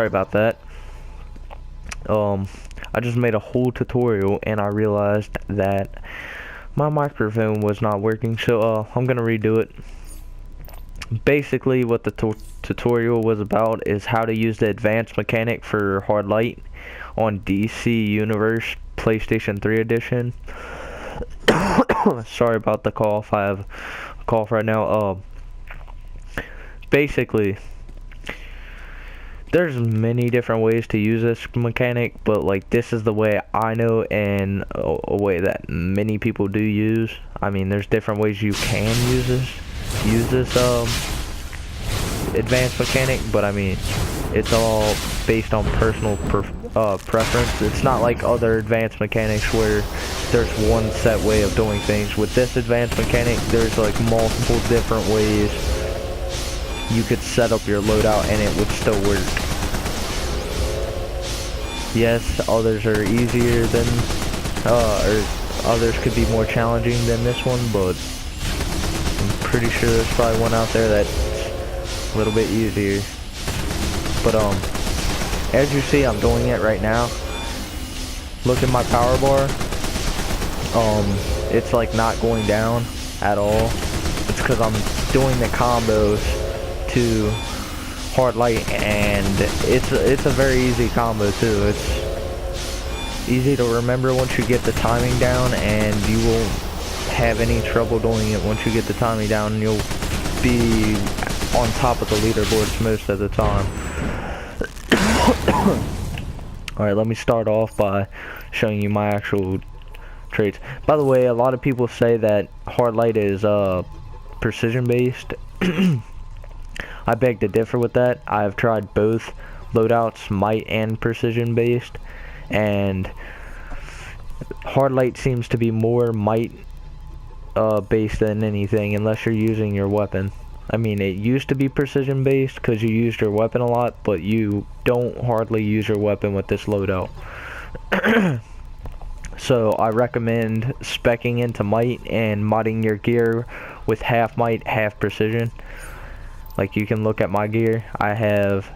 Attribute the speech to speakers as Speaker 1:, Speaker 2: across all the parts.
Speaker 1: sorry about that. I just made a whole tutorial and I realized that my microphone was not working, so I'm gonna redo it. Basically, what the tutorial was about is how to use the advanced mechanic for hard light on DC Universe PlayStation 3 edition. Sorry about the cough. I have a cough right now. Basically, there's many different ways to use this mechanic, but like this is the way I know and a way that many people do use. I mean, there's different ways you can use this advanced mechanic, but I mean, it's all based on personal preference. It's not like other advanced mechanics where there's one set way of doing things. With this advanced mechanic, there's like multiple different ways you could set up your loadout and it would still work. Yes, others are easier than, or others could be more challenging than this one, but I'm pretty sure there's probably one out there that's a little bit easier. But as you see, I'm doing it right now. Look at my power bar. It's like not going down at all. It's because I'm doing the combos to hard light, and it's a very easy combo too. It's easy to remember once you get the timing down, and you won't have any trouble doing it once you get the timing down, and you'll be on top of the leaderboards most of the time. Alright, let me start off by showing you my actual traits. By the way, a lot of people say that hard light is precision based. I beg to differ with that. I've tried both loadouts, might and precision based, and hard light seems to be more might based than anything, unless you're using your weapon. I mean, it used to be precision based because you used your weapon a lot, but you don't hardly use your weapon with this loadout. So I recommend speccing into might and modding your gear with half might, half precision. Like, you can look at my gear. I have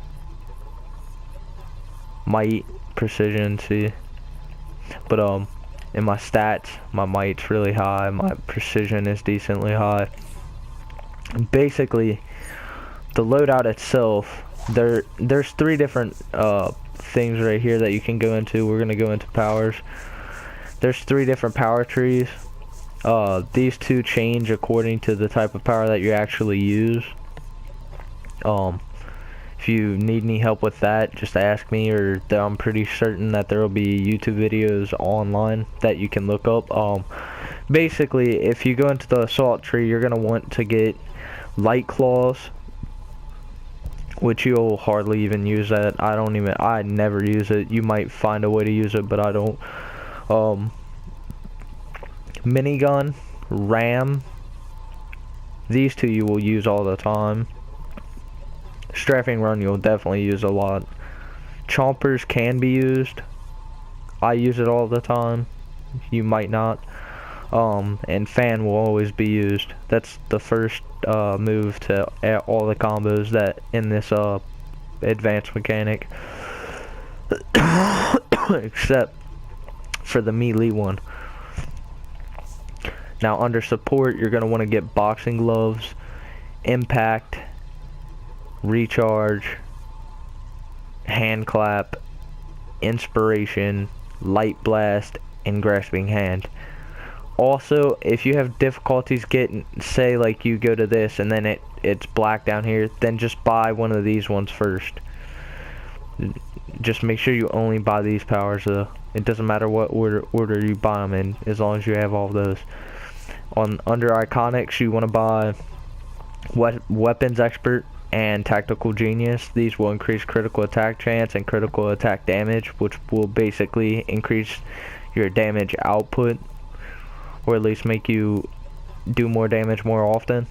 Speaker 1: might, precision, see, but in my stats, my might's really high, my precision is decently high. Basically, the loadout itself, there's three different things right here that you can go into. We're gonna go into powers. There's three different power trees. These two change according to the type of power that you actually use. If you need any help with that, just ask me, or I'm pretty certain that there will be YouTube videos online that you can look up. Basically, if you go into the assault tree, you're gonna want to get light claws, which you'll hardly even use that. I never use it. You might find a way to use it, but I don't. Minigun, ram, these two you will use all the time. Strafing run you'll definitely use a lot. Chompers can be used. I use it all the time. You might not. And fan will always be used. That's the first move to all the combos that in this advanced mechanic. Except for the melee one. Now under support, you're going to want to get boxing gloves, impact, recharge, hand clap, inspiration, light blast, and grasping hand. Also, if you have difficulties getting, say like you go to this and then it's black down here, then just buy one of these ones first. Just make sure you only buy these powers though. It doesn't matter what order you buy them in, as long as you have all those. Under iconics, you want to buy weapons expert and tactical genius. These will increase critical attack chance and critical attack damage, which will basically increase your damage output, or at least make you do more damage more often.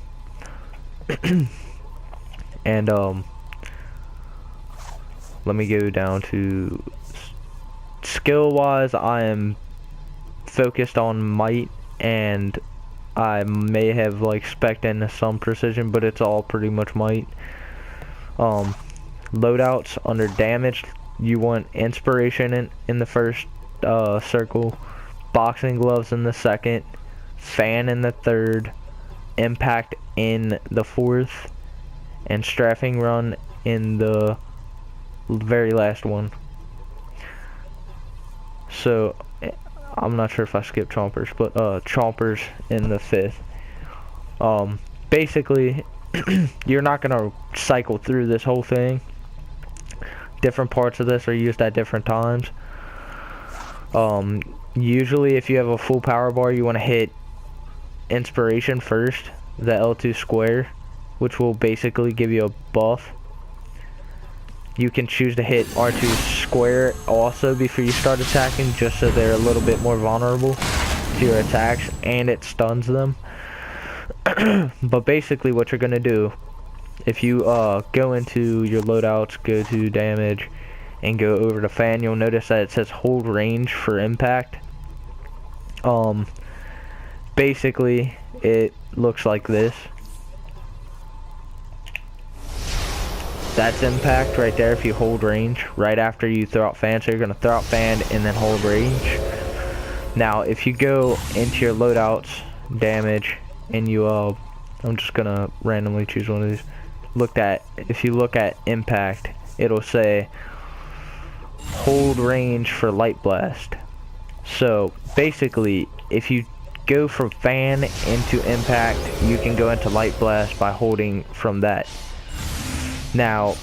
Speaker 1: And let me go down to skill wise. I am focused on might, and I may have like spec'd into some precision, but it's all pretty much might. loadouts under damage, you want inspiration in the first circle, boxing gloves in the second, fan in the third, impact in the fourth, and strafing run in the very last one. So I'm not sure if I skipped chompers, but chompers in the fifth. Basically you're not gonna cycle through this whole thing. Different parts of this are used at different times. Usually if you have a full power bar, you want to hit inspiration first, the L2 square, which will basically give you a buff. You can choose to hit R2 square also before you start attacking, just so they're a little bit more vulnerable to your attacks and it stuns them. But basically what you're gonna do, if you go into your loadouts, go to damage, and go over to fan, you'll notice that it says hold range for impact. Basically it looks like this. That's impact right there if you hold range right after you throw out fan. So you're gonna throw out fan and then hold range. Now if you go into your loadouts, damage, and you I'm just gonna randomly choose one of these. If you look at impact, it'll say hold range for light blast. So basically if you go from fan into impact, you can go into light blast by holding from that. Now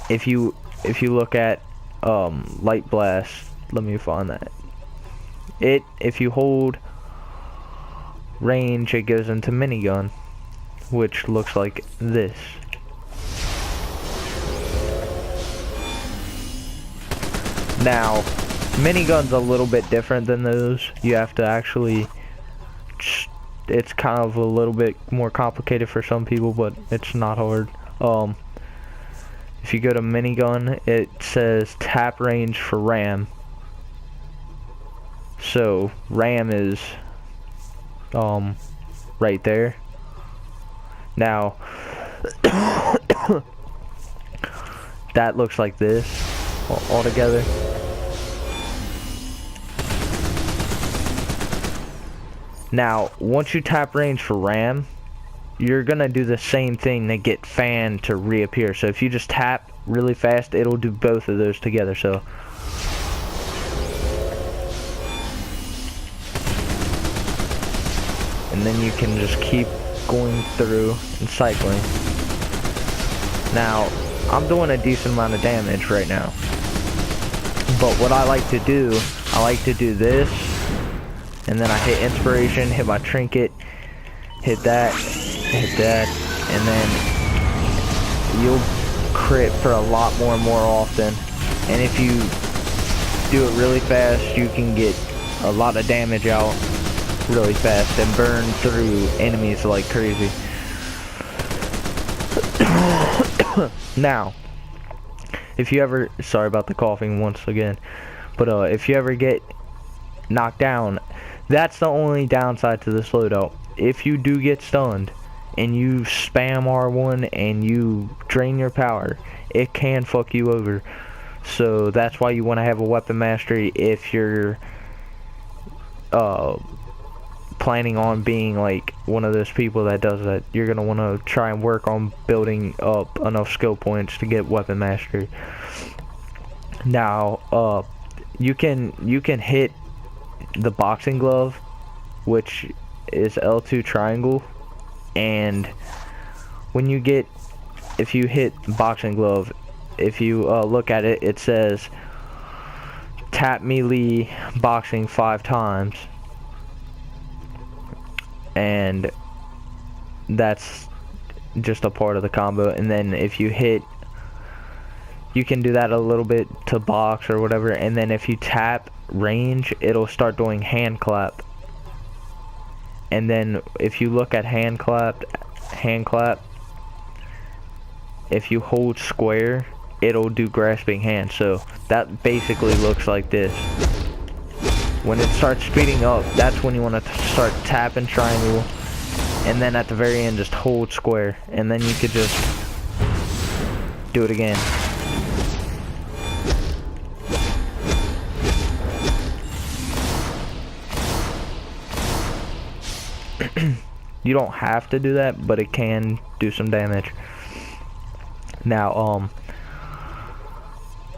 Speaker 1: if you look at light blast, let me find that. If you hold range, it goes into minigun, which looks like this. Now minigun's a little bit different than those. You have to actually, it's kind of a little bit more complicated for some people, but it's not hard. If you go to minigun, it says tap range for RAM. So RAM is right there. Now that looks like this all together. Now once you tap range for RAM, you're gonna do the same thing to get fan to reappear. So if you just tap really fast, it'll do both of those together. So and then you can just keep going through and cycling. Now I'm doing a decent amount of damage right now, but what I like to do, I like to do this, and then I hit inspiration, hit my trinket, hit that, and then you'll crit for a lot more and more often. And if you do it really fast, you can get a lot of damage out really fast and burn through enemies like crazy. Now, if you ever, sorry about the coughing once again, but if you ever get knocked down, that's the only downside to this loadout. If you do get stunned and you spam R1 and you drain your power, it can fuck you over. So that's why you want to have a weapon mastery if you're planning on being like one of those people that does that. You're gonna want to try and work on building up enough skill points to get weapon mastery. Now you can hit the boxing glove, which is L2 triangle, and when you get, if you hit boxing glove, if you look at it, it says tap melee boxing 5 times, and that's just a part of the combo. And then if you hit, you can do that a little bit to box or whatever, and then if you tap range, it'll start doing hand clap. And then if you look at hand clap, if you hold square, it'll do grasping hand. So that basically looks like this. When it starts speeding up, that's when you want to start tapping triangle, and then at the very end just hold square, and then you could just Do it again. You don't have to do that, but it can do some damage. Now,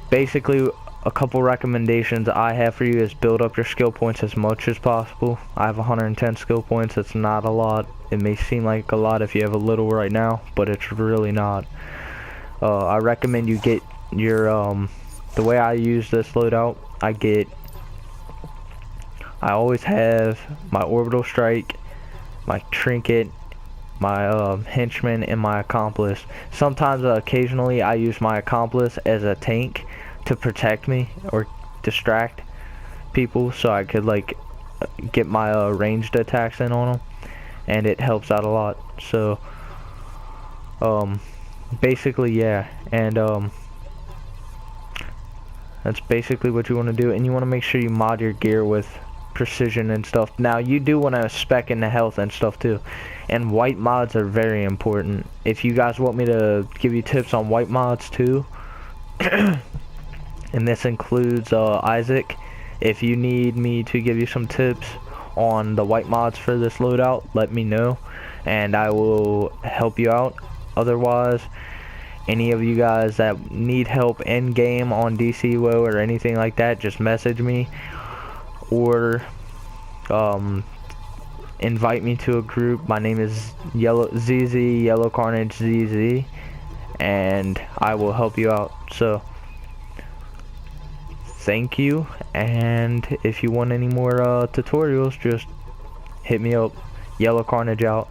Speaker 1: basically, a couple recommendations I have for you is build up your skill points as much as possible. I have 110 skill points. It's not a lot. It may seem like a lot if you have a little right now, but it's really not. I recommend you get your, the way I use this loadout, I always have my orbital strike, my trinket, my henchman, and my accomplice. Sometimes, occasionally, I use my accomplice as a tank to protect me or distract people, so I could like get my ranged attacks in on them, and it helps out a lot. So, basically, yeah, and that's basically what you want to do, and you want to make sure you mod your gear with precision and stuff. Now you do want to spec in the health and stuff too, and white mods are very important. If you guys want me to give you tips on white mods too, and this includes Isaac, if you need me to give you some tips on the white mods for this loadout, let me know and I will help you out. Otherwise, any of you guys that need help in game on DCUO or anything like that, just message me or invite me to a group. My name is Yellow Carnage ZZ, and I will help you out. So thank you, and if you want any more tutorials, just hit me up. Yellow Carnage out.